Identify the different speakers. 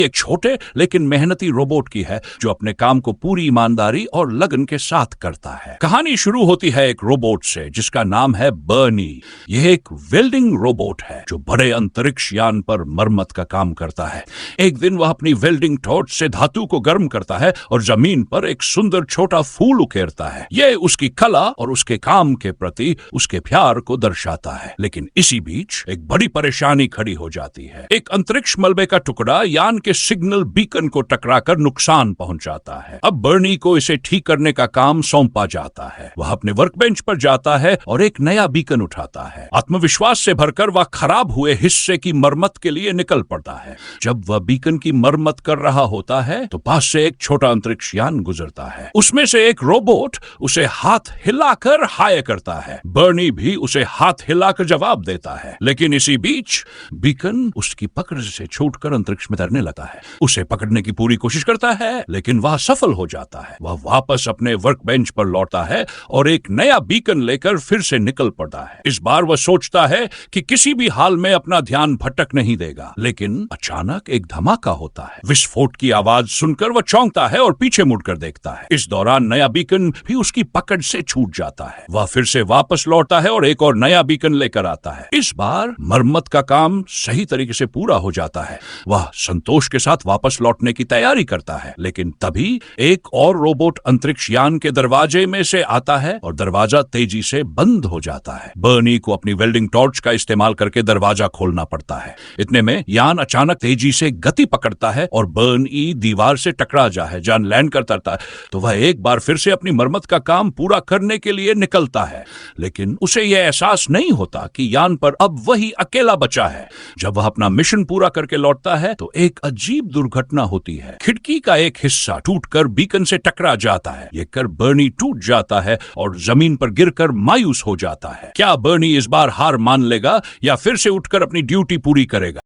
Speaker 1: एक छोटे लेकिन मेहनती रोबोट की है जो अपने काम को पूरी ईमानदारी और लगन के साथ करता है। कहानी शुरू होती है एक रोबोट से जिसका नाम है बर्नी। यह एक वेल्डिंग रोबोट है जो बड़े अंतरिक्ष यान पर मरम्मत का काम करता है। एक दिन वह अपनी वेल्डिंग टॉर्च से धातु को गर्म करता है और जमीन पर एक सुंदर छोटा फूल उकेरता है। यह उसकी कला और उसके काम के प्रति उसके प्यार को दर्शाता है। लेकिन इसी बीच एक बड़ी परेशानी खड़ी हो जाती है। एक अंतरिक्ष मलबे का टुकड़ा यान के सिग्नल बीकन को टकराकर नुकसान पहुंचाता है। अब बर्नी को इसे ठीक करने का काम सौंपा जाता है। वह अपने वर्कबेंच पर जाता है और एक नया बीकन उठाता है। आत्मविश्वास से भरकर वह खराब हुए हिस्से की मरम्मत के लिए निकल पड़ता है। जब वह बीकन की मरम्मत कर रहा होता है तो पास से एक छोटा अंतरिक्ष यान गुजरता है। उसमें से एक रोबोट उसे हाथ हिलाकर हाय करता है। बर्नी भी उसे हाथ हिलाकर जवाब देता है। लेकिन इसी बीच बीकन उसकी पकड़ से छूटकर अंतरिक्ष में तैरने लगता है। उसे पकड़ने की पूरी कोशिश करता है लेकिन वह सफल हो जाता है। वह वापस अपने वर्क बेंच पर लौटता है और एक नया बीकन लेकर फिर से निकल पड़ता है। इस बार वह सोचता है कि किसी भी हाल में अपना ध्यान भटक नहीं देगा। लेकिन अचानक एक धमाका होता है। विस्फोट की आवाज सुनकर वह चौंकता है और पीछे मुड़कर देखता है। इस दौरान नया बीकन भी उसकी पकड़ से छूट जाता है। वह फिर से वापस लौटता है और एक और नया बीकन लेकर आता है। इस बार मरम्मत का काम सही तरीके से पूरा हो जाता है। वह संतोष के साथ वापस लौटने की तैयारी करता है। लेकिन तभी एक और रोबोट अंतरिक्ष यान के दरवाजे में से आता है और दरवाजा तेजी से बंद हो जाता है। बर्नी को अपनी वेल्डिंग टॉर्च का इस्तेमाल करके दरवाजा खोलना पड़ता है। इतने में यान अचानक तेजी से गति पकड़ता है और बर्नी दीवार से टकरा जान लैंड करता है। तो वह एक बार फिर से अपनी मरम्मत का काम पूरा करने के लिए निकलता है। लेकिन उसे यह एहसास नहीं होता कि यान पर अब वही अकेला बचा है। जब वह अपना मिशन पूरा करके लौटता है तो एक अजीब दुर्घटना होती है। खिड़की का एक हिस्सा टूटकर बीकन से टकरा जाता है। ये कर बर्नी टूट जाता है और जमीन पर गिरकर मायूस हो जाता है। क्या बर्नी इस बार हार मान लेगा या फिर से उठकर अपनी ड्यूटी पूरी करेगा?